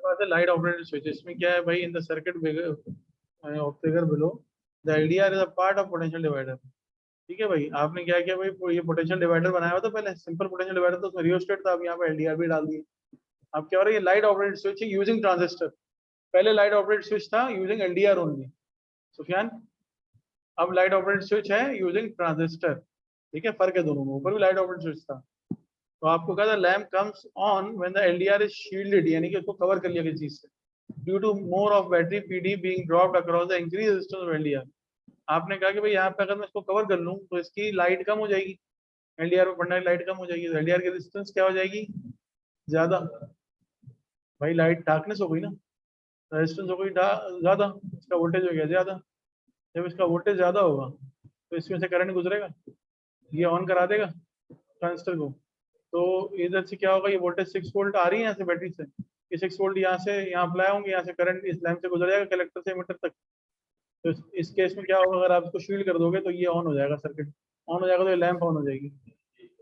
पास है light operated switch. इसमें क्या है भाई, in the circuit figure below the LDR is a part of potential divider. ठीक है भाई, आपने क्या किया भाई, ये पोटेंशियल डिवाइडर बनाया हुआ था पहले, सिंपल पोटेंशियल डिवाइडर, तो उसमें रियोस्टेट था, अब यहाँ पे एलडीआर भी डाल दिए। अब क्या हो रहा है, ये light operated switch using transistor. पहले लाइट ऑपरेटेड स्विच था यूजिंग एलडीआर ओनली सुफियान, अब लाइट ऑपरेटेड स्विच है यूजिंग ट्रांजिस्टर। ठीक है, फर्क है दोनों में। ऊपर भी लाइट ऑपरेटेड स्विच था, तो आपको कहा था lamp comes on when the LDR is shielded, यानी कि उसको कवर कर लिया किसी चीज से, due to more of battery PD being dropped across the increase resistance of LDR. आपने कहा कि भाई यहाँ पे अगर मैं इसको कवर कर लूँ तो इसकी लाइट कम हो जाएगी, एलडीआर में पढ़ने की लाइट कम हो जाएगी, तो एलडीआर की रेजिस्टेंस क्या हो जाएगी, ज्यादा। भाई लाइट डार्कनेस हो गई ना, रेजिस्टेंस हो गई ज्यादा, इसका वोल्टेज हो गया ज्यादा। जब इसका वोल्टेज ज्यादा होगा तो इसमें से करंट गुजरेगा, ये ऑन करा देगा ट्रांजिस्टर को। तो इधर से क्या होगा, ये वोल्टेज 6 वोल्ट आ रही है यहाँ से बैटरी से, ये 6 वोल्ट यहाँ से यहाँ अप्लाई होंगे, यहाँ से करंट इस लैम्प से गुजर जाएगा कलेक्टर से मीटर तक। तो इस केस में क्या होगा, अगर आप इसको शील्ड कर दोगे तो ये ऑन हो जाएगा, सर्किट ऑन हो जाएगा, तो ये लैंप ऑन हो जाएगी।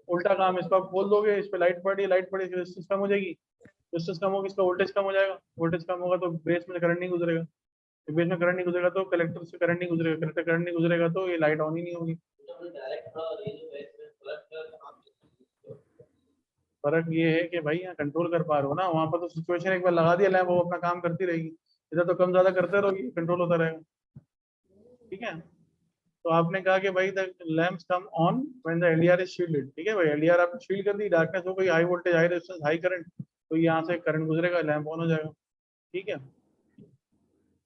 उल्टा काम, इसको आप खोल दोगे, इस पर लाइट पड़ी रेजिस्टेंस कम हो जाएगी, रेजिस्टेंस कम होगी, इसका वोल्टेज कम हो जाएगा, वोल्टेज कम होगा तो बेस में करंट नहीं गुजरेगा, तो बेस में करंट नहीं गुजरेगा तो कलेक्टर से करंट नहीं गुजरेगा, कलेक्टर करंट नहीं गुजरेगा तो ये लाइट ऑन ही नहीं होगी। फर्क ये है कि भाई यहाँ कंट्रोल कर पा रहे हो ना, वहां पर तो सिचुएशन एक बार लगा दिया लैंप, वो अपना काम करती रहेगी, इधर तो कम ज्यादा करते रहोगे, कंट्रोल होता रहेगा। ठीक है, तो आपने कहा कि भाई the lamps come on when the LDR is shielded. ठीक है भाई, एलडीआर आपने शील्ड कर दी, डार्कनेस हो गई, high voltage high resistance high current, तो यहाँ से करंट गुजरेगा, लैंप ऑन हो जाएगा। ठीक है,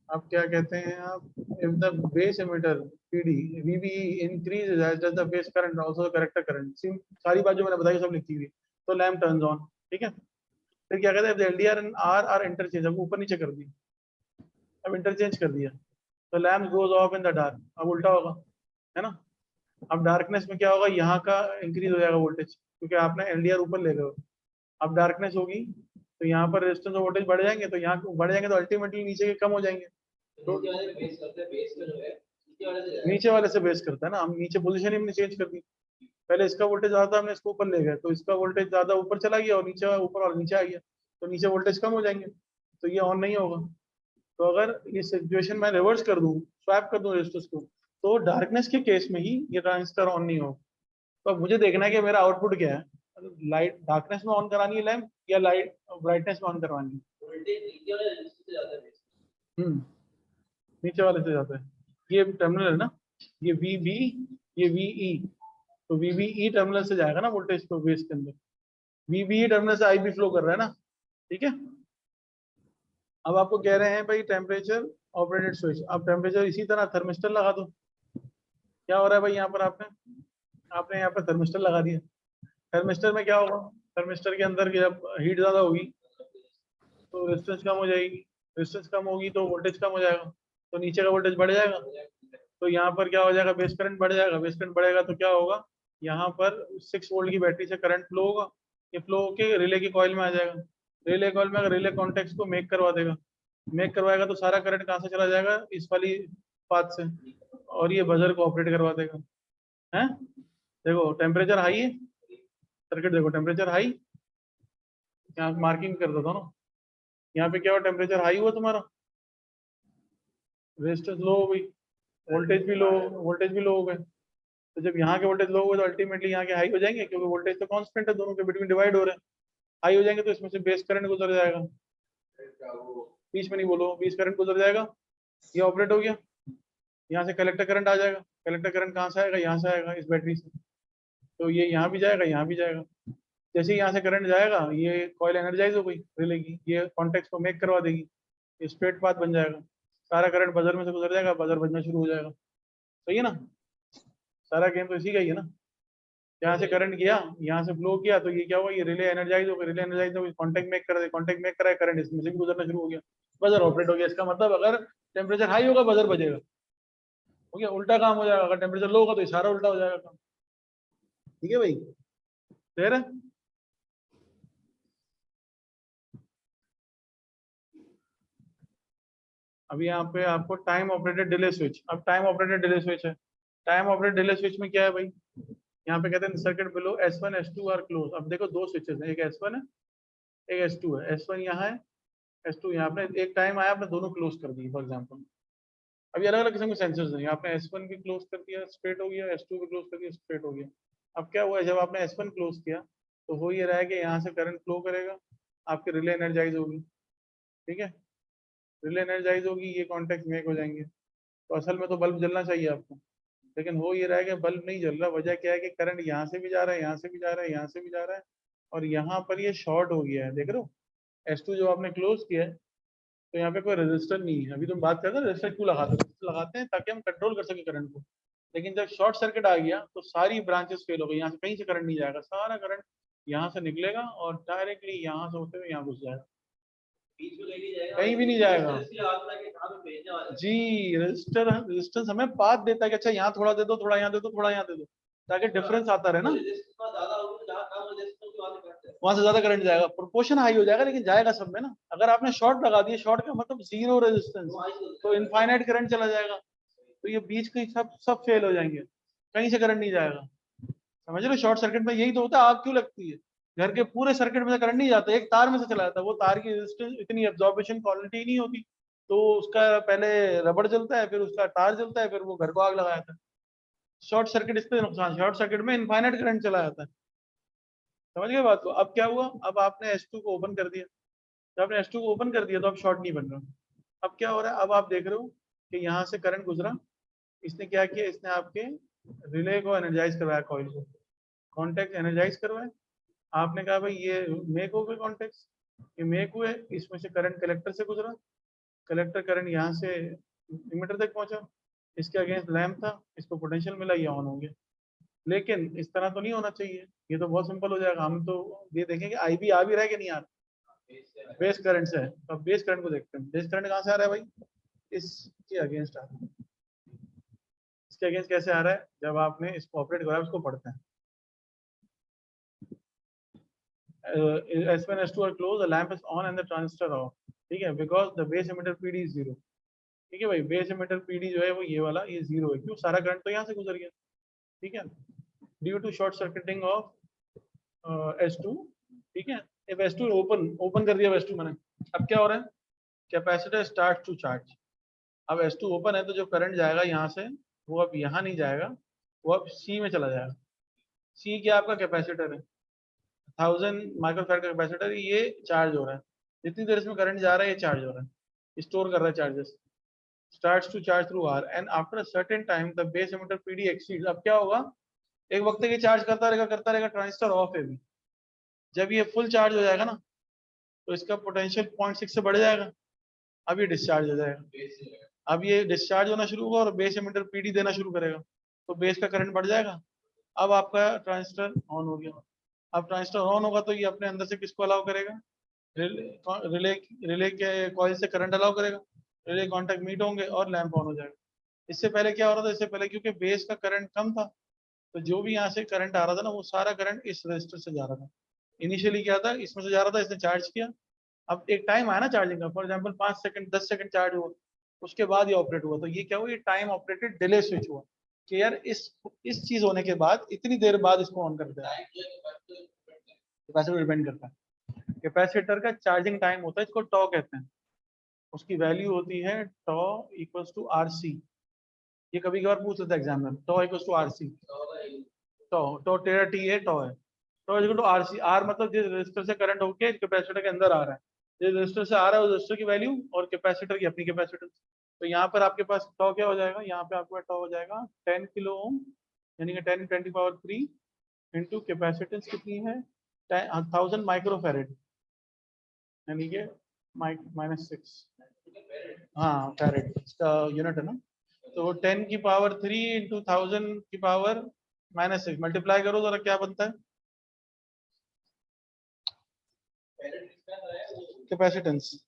अब क्या कहते हैं आप, if the base emitter PD VB increase as does the base current also collector current, सारी बात जो मैंने बताई सब लिखी हुई है, तो लैंप टर्न्स ऑन। ठीक है, फिर क्या कहते हैं, LDR and R R interchange, अब ऊपर नीचे कर दी, अब इंटरचेंज कर दिया, तो lamp goes off in the dark, अब उल्टा होगा, है ना। अब डार्कनेस में क्या होगा, यहाँ का इंक्रीज हो जाएगा वोल्टेज, क्योंकि आपने एलडीआर ऊपर ले गए हो। अब डार्कनेस होगी तो यहाँ पर रेजिस्टेंस और वोल्टेज बढ़ जाएंगे, तो यहाँ बढ़ जाएंगे तो अल्टीमेटली नीचे के कम हो जाएंगे। तो नीचे वाले से बेस करता है ना, हम नीचे पोजीशन ही हमने चेंज कर दी, पहले इसका वोल्टेज ज्यादा था, हमने इसको ऊपर ले गए, तो इसका वोल्टेज ज्यादा ऊपर चला गया और नीचे ऊपर और नीचे आ गया, तो नीचे वोल्टेज कम हो जाएंगे, तो ये ऑन नहीं होगा। तो अगर ये सिचुएशन मैं रिवर्स कर दूं, स्वैप कर दूं रेजिस्टर्स को, तो डार्कनेस के केस में ही ये ट्रांजिस्टर ऑन नहीं होगा। तो अब मुझे देखना है कि मेरा आउटपुट क्या है, लाइट डार्कनेस में ऑन करानी है लैम्प या लाइट ब्राइटनेस में ऑन करवानी है। नीचे वाले से जाता है, ये टर्मिनल है ना, ये वी बी, ये वी ई, तो वी बी ई टर्मिनल से जाएगा ना वोल्टेज तो बेस के अंदर, वी बी ई टर्मिनल से आई बी फ्लो कर रहा है ना। ठीक है, अब आपको कह रहे हैं भाई टेम्परेचर ऑपरेटेड स्विच, अब टेम्परेचर इसी तरह थर्मिस्टर लगा दो। क्या हो रहा है भाई, यहाँ पर आपने आपने यहाँ पर थर्मिस्टर लगा दिया, थर्मिस्टर में क्या होगा, थर्मिस्टर के अंदर जब हीट ज्यादा होगी तो रेजिस्टेंस कम हो जाएगी, रेजिस्टेंस कम होगी तो वोल्टेज कम हो जाएगा, तो नीचे का वोल्टेज बढ़ जाएगा, तो यहाँ पर क्या हो जाएगा, बेस करंट बढ़ जाएगा, बेस करंट बढ़ेगा तो क्या होगा, यहाँ पर 6 वोल्ट की बैटरी से करंट फ्लो होगा, ये फ्लो होके रिले की कॉइल में आ जाएगा, रिले कॉइल में अगर रिले कॉन्टेक्ट को मेक करवा देगा, मेक करवाएगा तो सारा करंट कहाँ से चला जाएगा, इस वाली पाथ से, और ये बजर को ऑपरेट करवा देगा। है, देखो टेम्परेचर हाई है, सर्किट देखो टेम्परेचर हाई, यहाँ मार्किंग कर देता हूँ ना, यहाँ पे क्या हुआ, टेम्परेचर हाई हुआ तुम्हारा, रेजिस्टेंस लो हो गई, वोल्टेज भी लो हो गए, तो जब यहाँ के वोल्टेज लो हो गए तो अल्टीमेटली यहाँ के हाई हो जाएंगे, क्योंकि वोल्टेज तो कांस्टेंट है, दोनों के बिटवीन डिवाइड हो रहे हैं, हाई हो जाएंगे तो इसमें से बेस करंट गुजर जाएगा, बीच में नहीं बोलो, बेस करंट गुजर जाएगा, ये ऑपरेट हो गया, यहाँ से कलेक्टर करंट आ जाएगा, कलेक्टर करंट कहाँ से आएगा, यहाँ से आएगा इस बैटरी से, तो ये यहाँ भी जाएगा, यहाँ भी जाएगा, जैसे ही यहाँ से करंट जाएगा ये कॉइल एनर्जाइज हो गई रिले की, ये कॉन्टेक्ट को मेक करवा देगी, स्ट्रेट पाथ बन जाएगा, सारा करंट बजर में से गुजर जाएगा, बजर बजना शुरू हो जाएगा। सही है ना, सारा गेम तो इसी का ही है ना, यहाँ से करंट गया, यहाँ से फ्लो किया, तो ये क्या हुआ, ये रिले एनर्जाइज हो गया, रिले एनर्जाइज हो गई, कॉन्टेक्ट मेक कर दे, कॉन्टेक्ट मेक करा, करंट इसमें से भी गुजरना शुरू हो गया, बजर ऑपरेट हो गया। इसका मतलब अगर टेम्परेचर हाई होगा बजर बजेगा, हो गया, उल्टा काम हो जाएगा, अगर टेम्परेचर लो होगा तो सारा उल्टा हो जाएगा काम। ठीक है भाई, क्लियर है। अभी यहाँ पे आपको टाइम ऑपरेटेड डिले स्विच, अब टाइम ऑपरेटेड डिले स्विच है, टाइम ऑपरेटेड डिले स्विच में क्या है भाई, यहाँ पे कहते हैं circuit below S1 S2 are close. अब देखो दो स्विचेस हैं, एक S1 है एक S2 है, S1 यहाँ है S2 यहाँ आपने एक टाइम आया, आपने दोनों क्लोज कर दिए फॉर एग्जाम्पल। अभी अलग अलग किस्म के सेंसर्स नहीं, आपने S1 भी क्लोज कर दिया स्ट्रेट हो गया, S2 भी क्लोज कर दिया स्ट्रेट हो गया। अब क्या हुआ, जब आपने S1 क्लोज किया तो हो ये रहा है कि यहाँ से करंट फ्लो करेगा, आपके रिले एनर्जाइज होगी, ठीक है, रिले एनर्जाइज होगी, ये कॉन्टेक्ट मेक हो जाएंगे। तो असल में तो बल्ब जलना चाहिए आपको, लेकिन हो ये रहा है कि बल्ब नहीं जल रहा। वजह क्या है कि करंट यहाँ से भी जा रहा है, यहाँ से भी जा रहा है, यहाँ से भी जा रहा है, और यहाँ पर ये शॉर्ट हो गया है, देख रहे हो। S2 जो आपने क्लोज किया है, तो यहाँ पे कोई रेजिस्टर नहीं है। अभी तुम बात करते हो रेजिस्टर क्यों लगाते हो, रेजिस्टर लगाते हैं ताकि हम कंट्रोल कर सके करंट को। लेकिन जब शॉर्ट सर्किट आ गया तो सारी ब्रांचेस फेल हो गई, यहाँ से कहीं से करंट नहीं जाएगा, सारा करंट यहाँ से निकलेगा और डायरेक्टली यहाँ से होते हुए यहाँ घुस जाएगा, कहीं भी नहीं जाएगा। जी, रजिस्टर रेजिस्टेंस हमें पाथ देता है कि अच्छा यहाँ थोड़ा दे दो, थोड़ा यहाँ दे दो, थोड़ा यहाँ दे दो, ताकि डिफरेंस आता रहे ना। वहां से ज्यादा करंट जाएगा, प्रोपोर्शन हाई हो जाएगा, लेकिन जाएगा सब में ना। अगर आपने शॉर्ट लगा दिया, शॉर्ट का मतलब जीरो रेजिस्टेंस, तो इनफाइनाइट करंट चला जाएगा, तो ये बीच के सब फेल हो जाएंगे, कहीं से करंट नहीं जाएगा। समझ लो, शॉर्ट सर्किट में यही तो होता है। आग क्यों लगती है, घर के पूरे सर्किट में से करंट नहीं जाता, एक तार में से चला जाता है। वो तार की रेजिस्टेंस इतनी एब्जॉर्बेशन क्वालिटी नहीं होती, तो उसका पहले रबड़ जलता है, फिर उसका तार जलता है, फिर वो घर को आग लगा जाता है। शॉर्ट सर्किट इससे नुकसान, शॉर्ट सर्किट में इनफाइनाइट करंट चला जाता है। समझ गए बात को। अब क्या हुआ, अब आपने S2 को ओपन कर दिया, जब आपने S2 को ओपन कर दिया तो अब शॉर्ट नहीं बन रहा। अब क्या हो रहा है, अब आप देख रहे हो कि यहाँ से करंट गुजरा, इसने क्या किया, इसने आपके रिले को एनर्जाइज करवाया, कॉइल को कॉन्टेक्ट एनर्जाइज करवाए। आपने कहा भाई ये मेक हो गए कॉन्टेक्ट, ये मेक हुए, इसमें से करंट कलेक्टर से गुजरा, कलेक्टर करंट यहाँ से इमीटर तक पहुंचा, इसके अगेंस्ट लैम्प था, इसको पोटेंशियल मिला, ये ऑन हो गया। लेकिन इस तरह तो नहीं होना चाहिए, ये तो बहुत सिंपल हो जाएगा। हम तो ये देखेंगे IB आ भी रहा है कि नहीं आ रहा, बेस करंट से है। तो बेस करंट को देखते हैं, बेस करंट कहाँ से आ रहा है भाई, इसके अगेंस्ट आ रहा है। इसके अगेंस्ट कैसे आ रहा है, जब आपने इसको ऑपरेट करा, उसको पढ़ते हैं। S1 S2 are closed, the lamp is on and the transistor off, ठीक है, because the base emitter PD is zero। ठीक है भाई, बेस एमिटर PD जो है वो ये वाला, ये जीरो है, क्यों, सारा करंट तो यहाँ से गुजर गया, ठीक है, due to short circuiting of S2। ठीक है, अब S2 ओपन कर दिया S2 मैंने। अब क्या हो रहा है, कैपेसिटर स्टार्ट टू चार्ज। अब S2 ओपन है तो जो करंट जाएगा यहाँ से, वो अब यहाँ नहीं जाएगा, वो अब C में चला जाएगा। C क्या आपका कैपेसिटर है, 1000 माइक्रोफैराड का कैपेसिटर, ये चार्ज हो रहा है। जितनी देर इसमें करंट जा रहा है ये चार्ज हो रहा है, स्टोर कर रहा है charges, starts to charge through R and after a certain time the base emitter PD exceeds। अब क्या होगा, एक वक्त ये चार्ज करता रहेगा, ट्रांजिस्टर ऑफ है भी। जब ये फुल चार्ज हो जाएगा ना, तो इसका पोटेंशियल 0.6 से बढ़ जाएगा, अब ये डिस्चार्ज हो जाएगा। अब ये डिस्चार्ज होना शुरू होगा और बेस एमिटर PD देना शुरू करेगा, तो बेस का करंट बढ़ जाएगा। अब आपका ट्रांजिस्टर ऑन हो गया। अब ट्रांजिस्टर ऑन होगा तो ये अपने अंदर से किसको अलाउ करेगा, रिले रिले के कॉइल से करंट अलाउ करेगा, रिले कॉन्टैक्ट मीट होंगे और लैंप ऑन हो जाएगा। इससे पहले क्या हो रहा था, इससे पहले क्योंकि बेस का करंट कम था, तो जो भी यहाँ से करंट आ रहा था ना, वो सारा करंट इस रजिस्टर से जा रहा था। इनिशियली क्या था, इसमें से जा रहा था, इसने चार्ज किया। अब एक टाइम आया ना चार्जिंग का, for example 5 second 10 second charge हुआ, उसके बाद ये ऑपरेट हुआ। तो ये क्या हुआ, ये टाइम ऑपरेटेड डिले स्विच हुआ कि यार इस चीज होने के बाद इतनी देर बाद इसको ऑन कर दिया। कैपेसिटर डिपेंड करता है, कैपेसिटर का चार्जिंग टाइम होता है, इसको टॉ कहते हैं। उसकी वैल्यू होती है टॉ इक्वल्स टू RC। ये कभी कभार पूछ लेता है एग्जाम में, tau equals to RC। Tau tau टेरा टी है, टॉ है, tau equal to RC। R मतलब जिस रेजिस्टर से करंट होके कैपेसिटर के अंदर आ रहा है, जिस रेजिस्टर से आ रहा है उस रेजिस्टर की वैल्यू और कैपेसिटर की अपनी कैपेसिटेंस। तो यहाँ पर आपके पास टॉ क्या हो जाएगा, यहाँ पे आपका टॉ हो जाएगा 10 किलो ओम, यानी कि 10 × 10⁻³ इंटू कैपेसिटेंस कितनी है 1000 माइक्रोफैरेड, यानी कि -6। हाँ फैरेड इसका यूनिट है ना। तो 10⁻³ इंटू 1000⁻⁻6 मल्टीप्लाई करो जरा, क्या बनता है कैपेसिटेंस।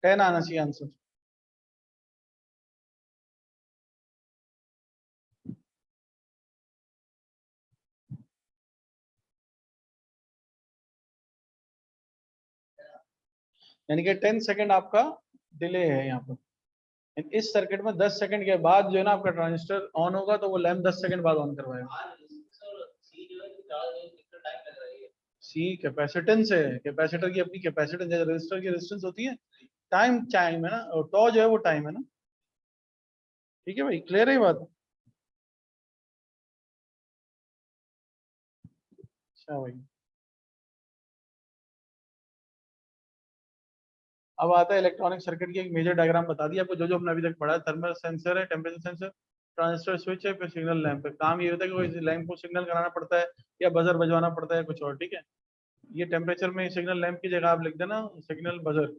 टेन आना चाहिए आंसर। यानी कि 10 सेकंड आपका डिले है यहाँ पर, इस सर्किट में 10 सेकंड के बाद जो है ना आपका ट्रांजिस्टर ऑन होगा तो वो लैंप 10 सेकंड बाद ऑन करवाएगा। सी कैपेसिटेंस है, कैपेसिटर की अपनी कैपेसिटेंस है, रेजिस्टर की रेजिस्टेंस होती है, टाइम टाइम है ना, और टॉ जो है वो टाइम है ना। ठीक है भाई, क्लियर है ये बात? अच्छा भाई, अब आता है इलेक्ट्रॉनिक सर्किट की एक मेजर डायग्राम बता दिया आपको, जो जो हमने अभी तक पढ़ा है। थर्मल सेंसर है, टेम्परेचर सेंसर, ट्रांजिस्टर स्विच है, फिर सिग्नल लैंप है। काम ये होता है कि वो लैंप को सिग्नल कराना पड़ता है या बजर बजवाना पड़ता है, कुछ और। ठीक है, ये टेम्परेचर में सिग्नल लैंप की जगह आप लिख देना सिग्नल बजर।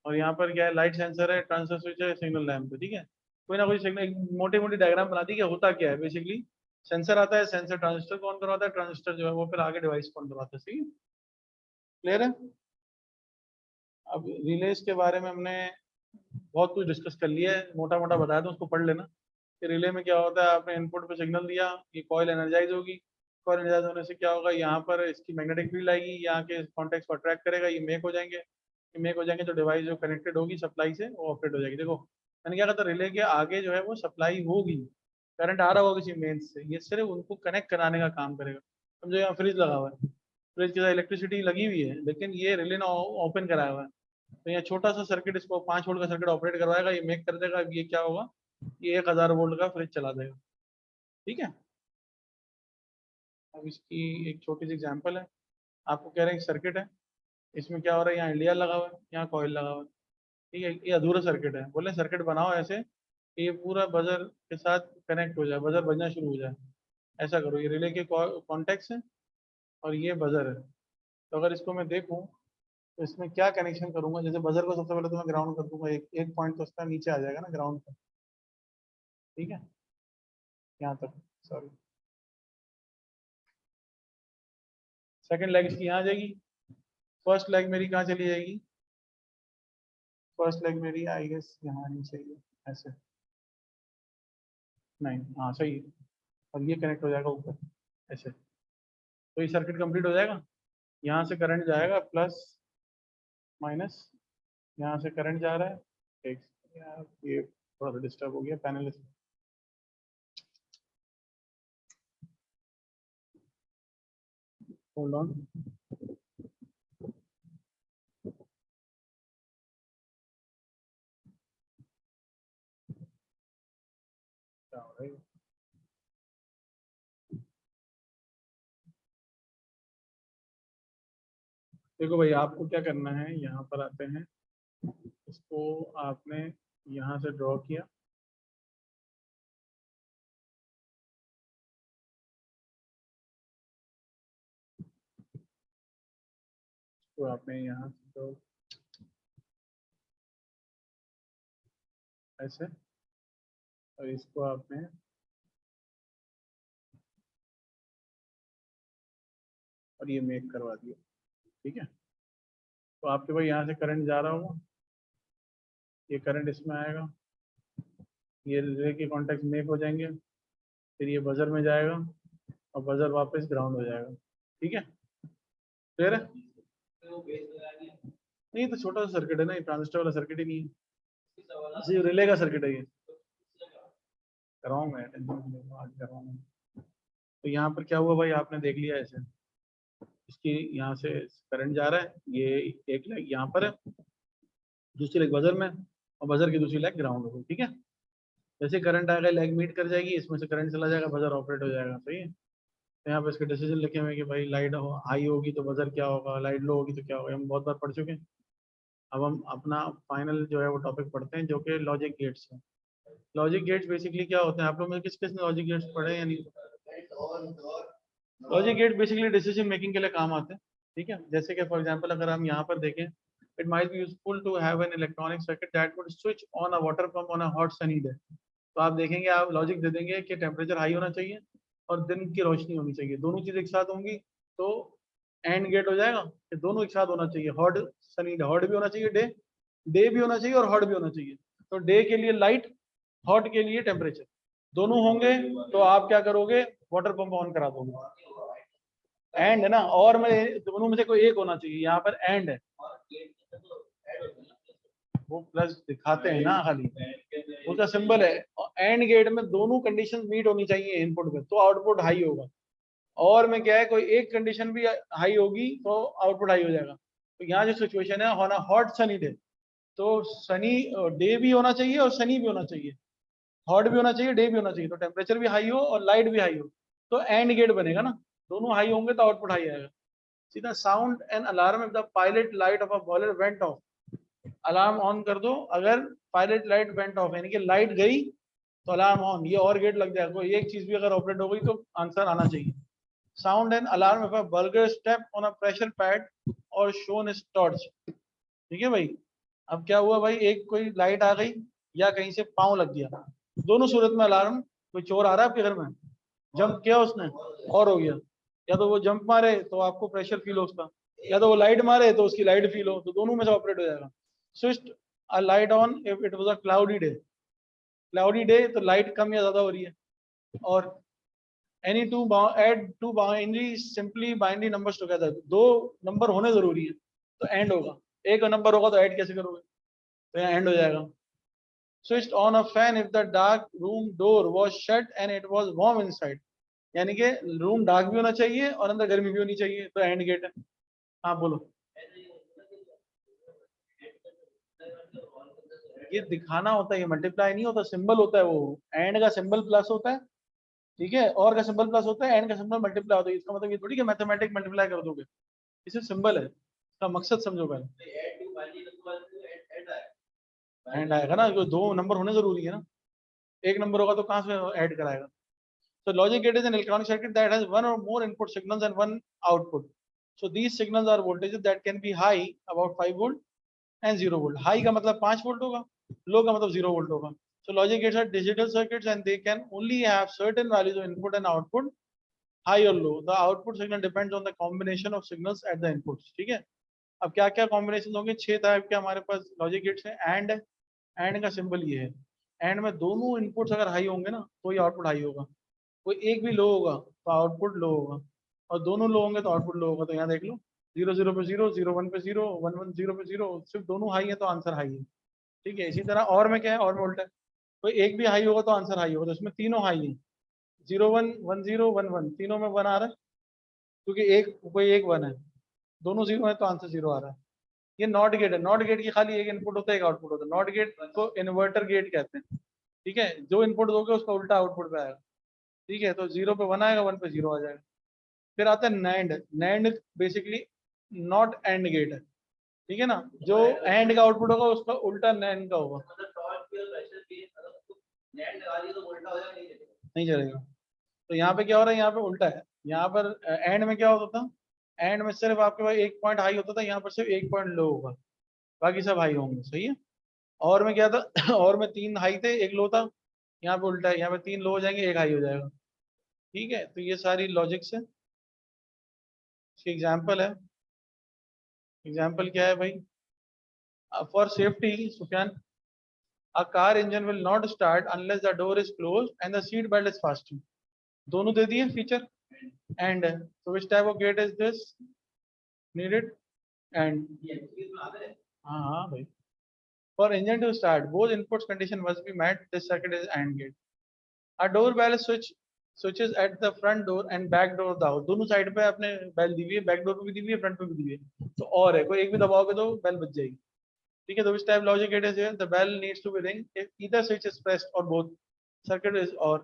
और यहाँ पर क्या है, लाइट सेंसर है, ट्रांजिस्टर स्विच है, सिग्नल लैंप है। ठीक है, कोई ना कोई सिग्नल, मोटी मोटी डायग्राम बना दी कि होता क्या है बेसिकली। सेंसर आता है, सेंसर ट्रांजिस्टर को ऑन करवाता है, ट्रांजिस्टर जो है वो फिर आगे डिवाइस को ऑन करवाता है। सही है, क्लियर है? अब रिलेज के बारे में हमने बहुत कुछ डिस्कस कर लिया है, मोटा मोटा बताया था, उसको पढ़ लेना कि रिले में क्या होता है। आपने इनपुट पे सिग्नल दिया, ये कॉइल एनर्जाइज होगी, कॉइल एनर्जाइज होने से क्या होगा, यहाँ पर इसकी मैग्नेटिक फील्ड आएगी, यहाँ के कॉन्टेक्ट को अट्रैक्ट करेगा, ये मेक हो जाएंगे, ये मेक हो जाएंगे तो डिवाइस जो कनेक्टेड होगी सप्लाई से वो ऑपरेट हो जाएगी। देखो मैंने क्या कहा था, रिले के आगे जो है वो सप्लाई होगी, करंट आ रहा होगा किसी मेन से, ये सिर्फ उनको कनेक्ट कराने का काम करेगा। समझो यहाँ फ्रिज लगा हुआ है, फ्रिज के साथ इलेक्ट्रिसिटी लगी हुई है, लेकिन ये रिले ने ओपन कराया हुआ है, तो यहाँ छोटा सा सर्किट, इसको 5 वोल्ट का सर्किट ऑपरेट करवाएगा, ये मेक कर देगा। अब ये क्या होगा, ये 1000 वोल्ट का फ्रिज चला देगा। ठीक है, अब इसकी एक छोटी सी एग्जांपल है। आपको कह रहे हैं सर्किट है, इसमें क्या हो रहा है, यहाँ इंडिया लगा हुआ है, यहाँ कॉइल लगा हुआ है। ठीक है, ये अधूरा सर्किट है, बोले सर्किट बनाओ ऐसे कि ये पूरा बजर के साथ कनेक्ट हो जाए, बजर बजना शुरू हो जाए। ऐसा करो, ये रिले के कॉन्टेक्ट्स हैं और ये बजर है। तो अगर इसको मैं देखूं तो इसमें क्या कनेक्शन करूंगा, जैसे बजर को सबसे पहले तो मैं ग्राउंड कर दूंगा, एक एक पॉइंट तो उसका नीचे आ जाएगा ना ग्राउंड का। ठीक है, यहाँ तक, सॉरी, सेकंड लेग इसकी यहाँ आ जाएगी, फर्स्ट लेग मेरी कहाँ चली जाएगी, फर्स्ट लेग मेरी आई गेस यहाँ आनी चाहिए, ऐसे, नहीं, हाँ सही है। और ये कनेक्ट हो जाएगा ऊपर ऐसे, तो ये सर्किट कंप्लीट हो जाएगा। यहाँ से करंट जाएगा प्लस माइनस, यहाँ से करंट जा रहा है, एक यार ये थोड़ा सा डिस्टर्ब हो गया पैनल, होल्ड ऑन। क्या हो रहा है? देखो भाई, आपको क्या करना है, यहाँ पर आते हैं, इसको आपने यहाँ से ड्रॉ किया, तो आपने यहाँ से ड्रॉ ऐसे, और इसको आपने और ये मेक करवा दिया। ठीक है, तो आपके भाई यहाँ से करंट जा रहा होगा, ये करंट इसमें आएगा, ये रिले के कॉन्टेक्ट मेक हो जाएंगे, फिर ये बजर में जाएगा और बजर वापस ग्राउंड हो जाएगा। ठीक है, क्लियर है? नहीं, तो छोटा सा सर्किट है ना, ये ट्रांजिस्टर वाला सर्किट ही नहीं है, सिर्फ रिले का सर्किट है ये। कराऊंगा, टेंशन मत लो, आज कराऊंगा। तो यहाँ पर क्या हुआ भाई, आपने देख लिया ऐसे, इसकी यहाँ से करंट जा रहा है, ये एक लेग यहाँ पर है, दूसरी लेग बजर में, और बजर की दूसरी लेग ग्राउंड हो गई। ठीक है, जैसे करंट आएगा लेग मीट कर जाएगी, इसमें से करंट चला जाएगा, बजर ऑपरेट हो जाएगा। सही है, तो यहाँ पे इसके डिसीजन लिखे हुए हैं कि भाई लाइट हाई होगी तो बजर क्या होगा, लाइट लो होगी तो क्या होगा, हम बहुत बार पढ़ चुके हैं। अब हम अपना फाइनल जो है वो टॉपिक पढ़ते हैं, जो कि लॉजिक गेट्स है। लॉजिक गेट्स बेसिकली क्या होते हैं, आप लोग में किस किस ने लॉजिक गेट्स पढ़े या नहीं? Logic gate basically decision making के लिए काम आते हैं। ठीक है, जैसे कि फॉर एग्जांपल अगर हम यहाँ पर देखें, it might be useful to have an electronic circuit that would switch on a water pump on a hot sunny day. तो आप देखेंगे, आप लॉजिक दे देंगे कि टेम्परेचर हाई होना चाहिए और दिन की रोशनी होनी चाहिए, दोनों चीज एक साथ होंगी, तो एंड गेट हो जाएगा कि दोनों एक साथ होना चाहिए, हॉट सनी डे, हॉट भी होना चाहिए डे, डे भी होना चाहिए और हॉट भी होना चाहिए। तो डे के लिए लाइट, हॉट के लिए टेम्परेचर, दोनों होंगे, तो आप क्या करोगे, वाटर पंप ऑन करा दोगे। एंड है ना, और मैं दोनों में से कोई एक होना चाहिए, यहाँ पर एंड है। वो प्लस दिखाते हैं ना खाली, उसका सिंबल है। एंड गेट में दोनों कंडीशन मीट होनी चाहिए इनपुट में, तो आउटपुट हाई होगा। और में क्या है, कोई एक कंडीशन भी हाई होगी तो आउटपुट हाई हो जाएगा। तो यहाँ जो सिचुएशन है, होना हॉट सनी डे, तो सनी डे भी होना चाहिए और सनी भी होना चाहिए, हॉट भी होना चाहिए, डे भी होना चाहिए, तो टेम्परेचर भी हाई हो और लाइट भी हाई हो, तो एंड गेट बनेगा ना। दोनों हाई होंगे तो आउटपुट हाई आएगा। सीधा sound and alarm if the pilot light of a boiler went of, alarm on कर दो अगर पायलट लाइट वेंट ऑफ, यानी कि लाइट गई तो अलार्म ऑन, ये और गेट लग जाएगा। कोई एक चीज भी अगर ऑपरेट हो गई तो आंसर आना चाहिए। Sound and alarm if a burger step on a pressure pad और शोन इज टॉर्च। ठीक है भाई, अब क्या हुआ भाई, एक कोई लाइट आ गई या कहीं से पाँव लग गया, दोनों सूरत में अलार्म, कोई चोर आ रहा है आपके घर में, जंप किया उसने और हो गया, या तो वो जंप मारे तो आपको प्रेशर फील हो उसका, या तो वो लाइट मारे तो उसकी लाइट फील हो, तो दोनों में से ऑपरेट हो जाएगा। Switch a light on if it was a cloudy day, cloudy day तो लाइट कम या ज्यादा हो रही है। और any two add to binary simply binary numbers together, दो नंबर होने जरूरी है तो एंड होगा, एक नंबर होगा तो ऐड कैसे करोगे, तो यहाँ एंड हो जाएगा। Switch on a fan if the dark room door was shut and it was warm inside, यानी कि रूम डार्क भी होना चाहिए और अंदर गर्मी भी होनी चाहिए, तो एंड गेट है। हाँ बोलो। ये दिखाना होता है, ये मल्टीप्लाई नहीं होता, सिंबल होता है वो, एंड का सिंबल प्लस होता है, ठीक है, और का सिंबल प्लस होता है, एंड का सिंबल मल्टीप्लाई होता है। इसका मतलब ये थोड़ी कि मैथमेटिक मल्टीप्लाई कर दोगे, इसे सिंबल है, इसका मकसद समझो पहले। एंड आएगा ना, जो दो नंबर होने जरूरी है ना, एक नंबर होगा तो कहाँ से ऐड कराएगा। So logic gate is an electronic circuit that has one or more input signals and one output. So these signals are voltages that can be high, about 5 volt, and 0 volt. High का मतलब 5 volt होगा, low का मतलब 0 volt होगा. So logic gates are digital circuits and they can only have certain values of input and output, high or low. The output signal depends on the combination of signals at the inputs. ठीक है, अब क्या क्या combination होंगे, 6 type के हमारे पास logic gates हैं। And का सिंबल ये है, एंड में दोनों इनपुट्स अगर हाई होंगे ना तो ये आउटपुट हाई होगा, कोई एक भी लो होगा तो आउटपुट लो होगा, और दोनों लो होंगे तो आउटपुट लो होगा। तो यहाँ देख लो, 0 0 पे 0, 0 1 पे 0, 1 1 0 पे 0, सिर्फ दोनों हाई है तो आंसर हाई है। ठीक है, इसी तरह और में क्या है, और में उल्टा है, कोई एक भी हाई होगा तो आंसर हाई होगा, तो इसमें तीनों हाई है, 0 1 1 0 1 1, तीनों में 1 आ रहा है, क्योंकि एक कोई एक 1 है, दोनों 0 है तो आंसर 0 आ रहा है। ये नॉट गेट है, नॉट गेट की खाली एक इनपुट होता है, एक आउटपुट होता है, नॉट गेट को इन्वर्टर गेट कहते हैं। ठीक है, जो इनपुट दोगे उसका उल्टा आउटपुट पे आएगा। ठीक है, तो 0 पे 1 आएगा, 1 पे 0 आ जाएगा। फिर आता है NAND, NAND basically not and gate है, ठीक है ना, जो एंड का आउटपुट होगा उसका उल्टा नैंड का होगा, नहीं चलेगा। तो यहाँ पे क्या हो रहा है, यहाँ पे उल्टा है, यहाँ पर एंड में क्या होता था, एंड में सिर्फ आपके पास एक पॉइंट हाई होता था, यहाँ पर सिर्फ एक पॉइंट लो होगा, बाकी सब हाई होंगे, सही है। और में क्या था और में 3 हाई थे, एक लो था, यहाँ पे उल्टा है, यहाँ पे 3 लो हो जाएंगे, एक हाई हो जाएगा। ठीक है, तो ये सारी लॉजिक्स है। इसकी एग्जाम्पल है, एग्जाम्पल क्या है भाई, for safety Sufiyan, a car engine will not start unless the door is closed and the seat belt is fastened. दोनों दे दिए feature, and so which type of gate is this needed, and हाँ हाँ भाई, for engine to start both inputs condition must be met, this circuit is AND gate. A doorbell switches at the front door and back door of the house, दोनों side पे आपने bell दी हुई है, back door पे भी दी हुई है, front पे भी दी हुई है, तो और है, कोई एक भी दबाओगे तो बेल बज जाएगी। ठीक है, तो which type logic gate is here, the bell needs to be ring if either switch is pressed or both circuit is or.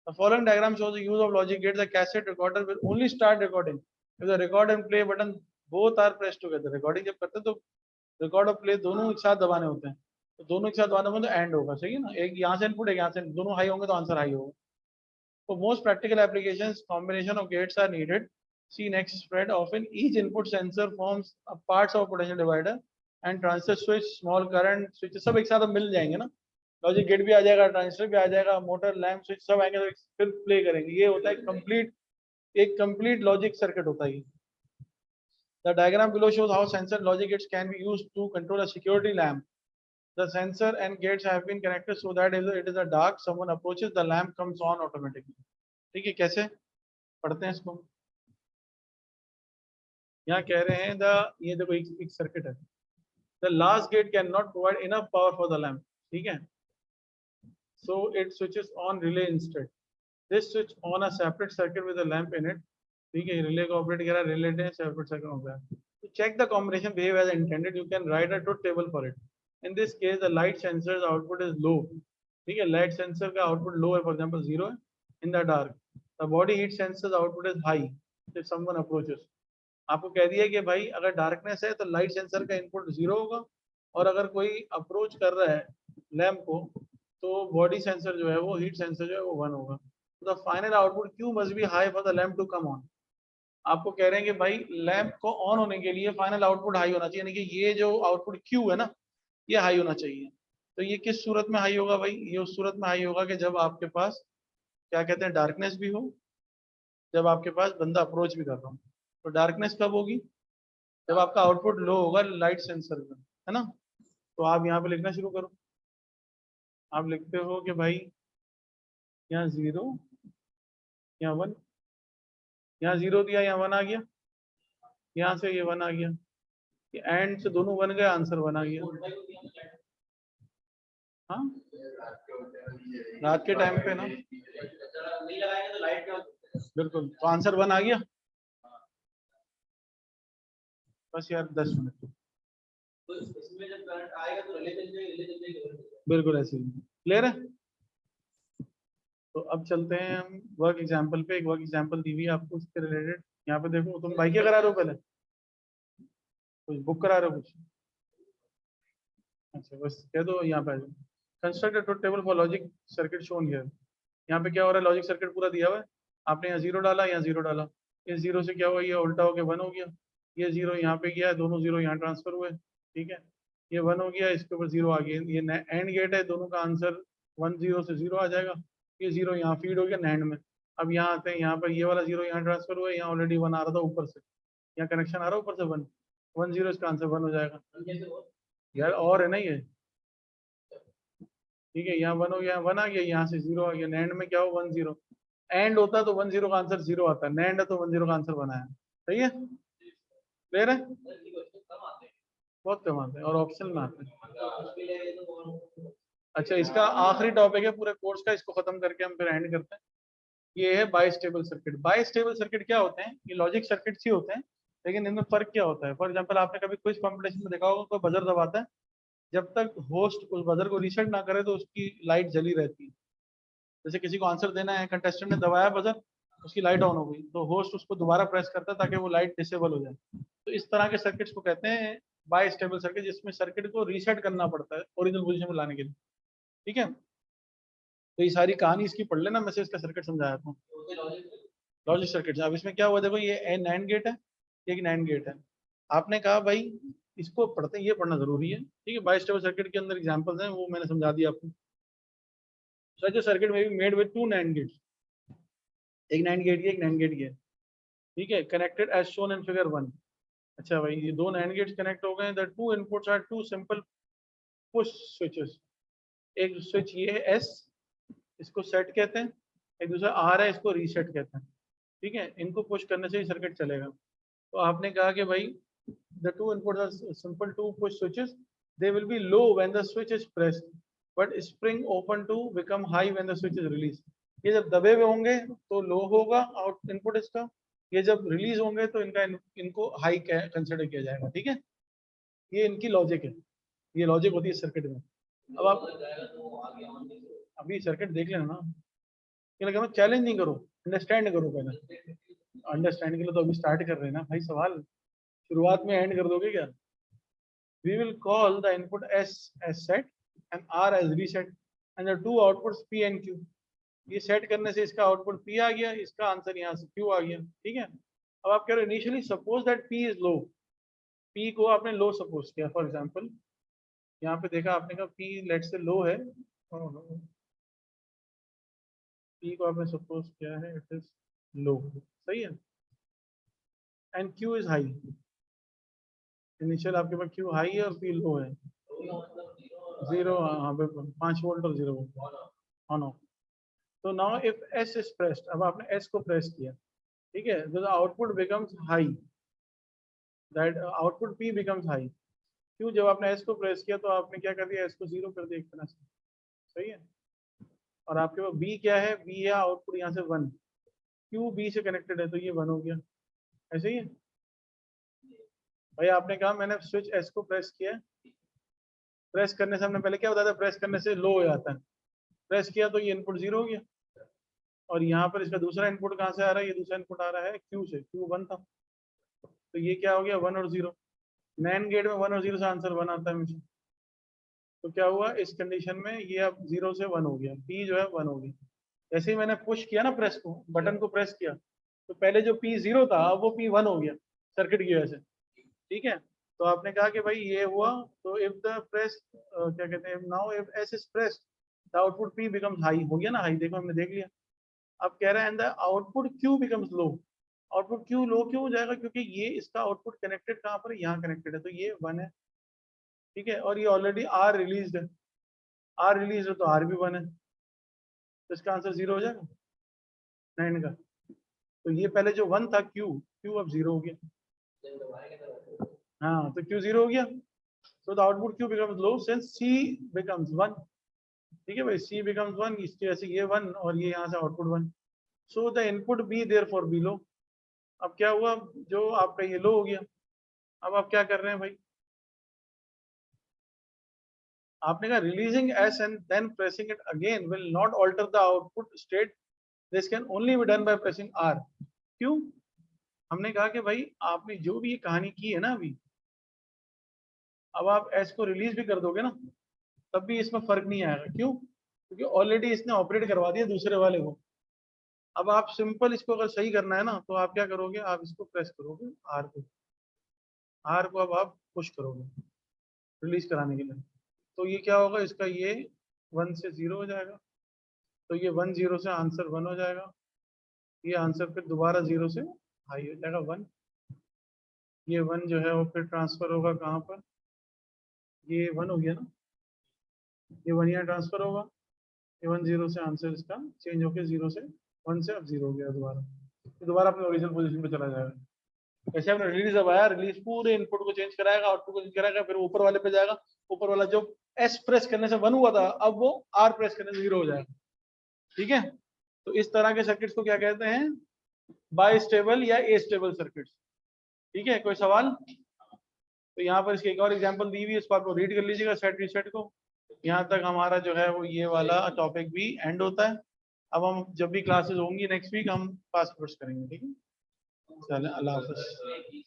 The following diagram shows the use of logic gate. The cassette recorder will only start recording if the record and play button both are pressed together. Recording जब करते हैं तो record और play दोनों एक साथ दबाने होते हैं, तो दोनों एक साथ दबाने होंगे तो एंड होगा, सही है ना, एक यहाँ से इनपुट एक यहाँ से, दोनों हाई होंगे तो आंसर हाई होगा। For most practical applications, combination of gates are needed. See next spread. Often each input sensor forms a parts of a potential divider and transistor switch, small current switch सब एक साथ मिल जाएंगे ना, logic gate भी आ जाएगा, transistor भी आ जाएगा, motor lamp switch सब आएंगे तो फिर प्ले करेंगे। ये होता है कंप्लीट, एक कंप्लीट लॉजिक सर्किट होता है। The diagram below shows how sensor logic gates can be used to control a security lamp. The sensor and gates have been connected so that if it is a dark, someone approaches, the lamp comes on automatically. ठीक है, कैसे पढ़ते हैं इसको, यहाँ कह रहे हैं ये देखो एक सर्किट है, the last gate cannot provide enough power for the lamp. ठीक है, so it switches on relay instead. This switch on a separate circuit with a lamp in it. ठीक है, relay को operate करा, relay ने separate circuit हो गया. To check the combination behave as intended, you can write a truth table for it. In this case, the light sensor's output is low. ठीक है, light sensor का output low है, for example 0 है. In the dark, the body heat sensor's output is high if someone approaches. आपको कह दिया कि भाई अगर डार्कनेस है तो लाइट सेंसर का इनपुट 0 होगा, और अगर कोई अप्रोच कर रहा है लैम्प को तो बॉडी सेंसर जो है वो हीट सेंसर जो है वो 1 होगा. The final output Q must be high for the lamp to come on. आपको कह रहे हैं कि भाई लैंप को ऑन होने के लिए फाइनल आउटपुट हाई होना चाहिए, यानी कि ये जो आउटपुट Q है ना ये हाई होना चाहिए. तो ये किस सूरत में हाई होगा भाई? ये उस सूरत में हाई होगा कि जब आपके पास क्या कहते हैं डार्कनेस भी हो, जब आपके पास बंदा अप्रोच भी कर रहा हो. तो डार्कनेस कब होगी? जब आपका आउटपुट लो होगा लाइट सेंसर में, है ना. तो आप यहाँ पे लिखना शुरू करो. आप लिखते हो कि भाई यहाँ 0, यहाँ 1, यहाँ 0 दिया, यहाँ 1 आ गया, यहाँ से ये 1 आ गया, एंड से दोनों 1 गए, आंसर 1 आ गया. हाँ, रात के टाइम पे ना, बिल्कुल. तो आंसर 1 आ गया. बस यार 10 मिनट. बिल्कुल ऐसे ही. क्लियर है? तो अब चलते हैं हम वर्क एग्जाम्पल पे. एक वर्क एग्जाम्पल दी हुई है आपको उसके रिलेटेड. यहाँ पे देखो, तुम भाई क्या करा रहे हो? पहले कुछ बुक करा रहे हो कुछ? अच्छा, बस कह दो. यहाँ पे construct a truth table for logic circuit shown here. यहाँ पे क्या हो रहा है? लॉजिक सर्किट पूरा दिया हुआ है. आपने यहाँ 0 डाला, यहाँ 0 डाला. इस 0 से क्या हुआ? ये उल्टा होके 1 हो गया. ये 0 यहाँ पे गया, दोनों 0 यहाँ ट्रांसफर हुए. ठीक है, ये 1 हो गया, इसके ऊपर 0 आ गया. ये एंड गेट है, दोनों का आंसर 1 0 से 0 आ जाएगा. ये 0 यहाँ फीड हो गया नैंड में. अब यहाँ आते हैं, यहाँ पर ये वाला 0 यहाँ ट्रांसफर हुआ है, यहाँ ऑलरेडी 1 आ रहा था ऊपर से, यहाँ कनेक्शन आ रहा है ऊपर से 1 1 0, इसका आंसर 1 हो जाएगा. यार और है ना ये. ठीक है, यहाँ 1 हो गया, 1 आ गया, यहाँ से 0 आ गया. नैंड में क्या हो? 1 0. एंड होता है तो 1 0 का आंसर 0 आता है. नैंड है तो 1 0 का आंसर 1 आया. सही है? क्लियर है? बहुत कम आते हैं और ऑप्शन में आते हैं. अच्छा, इसका आखिरी टॉपिक है पूरे कोर्स का, इसको खत्म करके हम फिर एंड करते हैं. ये है बाइस्टेबल सर्किट. बाइस्टेबल सर्किट क्या होते हैं? ये लॉजिक सर्किट्स ही होते हैं, लेकिन इनमें फर्क क्या होता है? फॉर एग्जांपल आपने कभी क्विज कंपटीशन में देखा होगा, कोई बजर दबाता है, जब तक होस्ट उस बजर को रीसेट ना करे तो उसकी लाइट जली रहती है. जैसे किसी को आंसर देना है, कंटेस्टेंट ने दबाया बजर, उसकी लाइट ऑन हो गई, तो होस्ट उसको दोबारा प्रेस करता है ताकि वो लाइट डिसेबल हो जाए. तो इस तरह के सर्किट्स को कहते हैं बाइस्टेबल सर्किट, जिसमें सर्किट को रीसेट करना पड़ता है ओरिजिनल पोजीशन में लाने के लिए. ठीक है, तो ये सारी कहानी इसकी पढ़ लेना, मैं इसका सर्किट समझाया था. Logic circuit. अब इसमें क्या हुआ देखो, ये नैंड गेट है, एक नैंड गेट है. आपने कहा भाई इसको पढ़ते हैं, ये पढ़ना जरूरी है. ठीक है, बाइस्टेबल सर्किट के अंदर एग्जांपल्स हैं, वो मैंने समझा दिया आपको. सच ए सर्किट में be made with 2 NAND gates. एक नैंड गेट ये, एक नैंड गेट ये. ठीक है, connected as shown in figure 1. अच्छा भाई, ये 2 नैंड गेट्स कनेक्ट हो गए. The two inputs are 2 simple push switches. एक स्विच ये है एस, इसको सेट कहते हैं. एक दूसरा आर है, इसको रीसेट कहते हैं. ठीक है, इनको पुश करने से ही सर्किट चलेगा. तो आपने कहा कि भाई the two inputs are simple two push switches. They will be low when the switch is pressed, but spring open to become high when the switch is released. ये जब दबे हुए होंगे तो लो होगा आउट इनपुट इसका. ये जब रिलीज होंगे तो इनको हाई कंसिडर किया जाएगा. ठीक है, ये इनकी लॉजिक है. ये लॉजिक होती है सर्किट में. अब आप अभी सर्किट देख लेना ना, क्या लगा, चैलेंज नहीं करो, अंडरस्टैंड करो पहले. अंडरस्टैंड के लिए तो अभी स्टार्ट कर रहे हैं ना भाई. सवाल शुरुआत में एंड कर दोगे क्या? We will call the input S as set and R as reset and the two outputs P and Q. ये सेट करने से इसका आउटपुट P आ गया, इसका आंसर यहाँ से Q आ गया. ठीक है, अब आप कह रहे हो initially suppose that P is low. P को आपने लो सपोज किया. फॉर एग्जांपल यहाँ पे देखा आपने कहा P लेट से लो है, P को आपने सपोज किया है इट इज लो. सही है, and Q is high. Initial आपके पास Q हाई है और P लो है. 0, हाँ बिल्कुल, 5 वोल्ट और 0 वोल्ट ऑन ऑफ. तो now if S is pressed, अब आपने S को प्रेस किया. ठीक है, तो the output becomes high, that output P becomes high. क्यों, जब आपने एस को प्रेस किया तो आपने क्या कर दिया, एस को 0 कर दिया एक तरह से, सही है। और आपके पास बी क्या है, बी है आउटपुट यहाँ से 1, क्यू बी से कनेक्टेड है तो ये 1 हो गया, ऐसे ही है भाई। आपने कहा मैंने स्विच एस को प्रेस किया, प्रेस करने से हमने पहले क्या बताया था, प्रेस करने से लो हो जाता है, प्रेस किया तो ये इनपुट 0 हो गया। और यहाँ पर इसका दूसरा इनपुट कहाँ से आ रहा है, ये दूसरा इनपुट आ रहा है क्यू से, क्यू 1 था, तो ये क्या हो गया 1 और 0। नैन गेट में 1 और 0 से आंसर 1 आता है मुझे, तो क्या हुआ इस कंडीशन में, ये अब 0 से 1 हो गया, पी जो है 1 हो गया। जैसे ही मैंने पुश किया ना प्रेस को, बटन को प्रेस किया, तो पहले जो पी 0 था अब वो पी 1 हो गया सर्किट की वजह से, ठीक है। तो आपने कहा कि भाई ये हुआ, तो इफ द प्रेस क्या कहते हैं, now if S is pressed the output P becomes high, हो गया ना हाई, देखो हमने देख लिया। अब कह रहा है and the output Q becomes low, output Q low क्यों हो जाएगा, क्योंकि ये इसका आउटपुट कनेक्टेड कहाँ पर है, यहाँ कनेक्टेड है, तो ये 1 है, ठीक है। और ये ऑलरेडी आर रिलीज है, आर रिलीज है तो आर भी 1 है, तो इसका आंसर 0 हो जाएगा 9 का। तो ये पहले जो 1 था क्यू, क्यू अब 0 हो गया, हाँ तो क्यू 0 हो गया, so the output q becomes low since c becomes 1, ठीक है भाई, c becomes 1, इसकी वजह से ये 1 और ये यहाँ से output 1, so the input b therefore be low। अब क्या हुआ, जो आपका ये लो हो गया, अब आप क्या कर रहे हैं भाई, आपने कहा releasing S and then pressing it again will not alter the output state, this can only be done by pressing R. क्यों, हमने कहा कि भाई आपने जो भी ये कहानी की है ना अभी, अब आप एस को रिलीज भी कर दोगे ना तब भी इसमें फर्क नहीं आएगा, क्यों, क्योंकि ऑलरेडी इसने ऑपरेट करवा दिया दूसरे वाले को। अब आप सिंपल इसको अगर सही करना है ना तो आप क्या करोगे, आप इसको प्रेस करोगे आर को, आर को अब आप पुश करोगे रिलीज कराने के लिए, तो ये क्या होगा, इसका ये 1 से 0 हो जाएगा, तो ये 1 0 से आंसर 1 हो जाएगा, ये आंसर फिर दोबारा 0 से हाई हो जाएगा 1, ये 1 जो है वो फिर ट्रांसफर होगा कहाँ पर, ये 1 हो गया ना, ये 1 यहाँ ट्रांसफर होगा, ये 1 0 से आंसर इसका चेंज होकर 0 से 1 से अब 0 हो गया दोबारा, तो दोबारा अपने ओरिजिनल पोजीशन पे चला जाएगा। ऐसे हमने रिलीज अब आया, रिलीज पूरे इनपुट को चेंज कराएगा, आउटपुट को चेंज कराएगा, फिर ऊपर वाले पे जाएगा, ऊपर वाला जो एस प्रेस करने से 1 हुआ था अब वो आर प्रेस करने से 0 हो जाएगा, ठीक है। तो इस तरह के सर्किट्स को क्या कहते हैं, बाई स्टेबल या ए स्टेबल सर्किट्स, ठीक है। कोई सवाल, तो यहाँ पर इसकी एक और एग्जांपल दी हुई है, इसको आपको रीड कर लीजिएगा सेट रीसेट को। यहाँ तक हमारा जो है वो ये वाला टॉपिक भी एंड होता है। अब हम जब भी क्लासेस होंगी नेक्स्ट वीक हम पास कोर्स करेंगे, ठीक है। चलें, अल्लाह हाफ़िज़।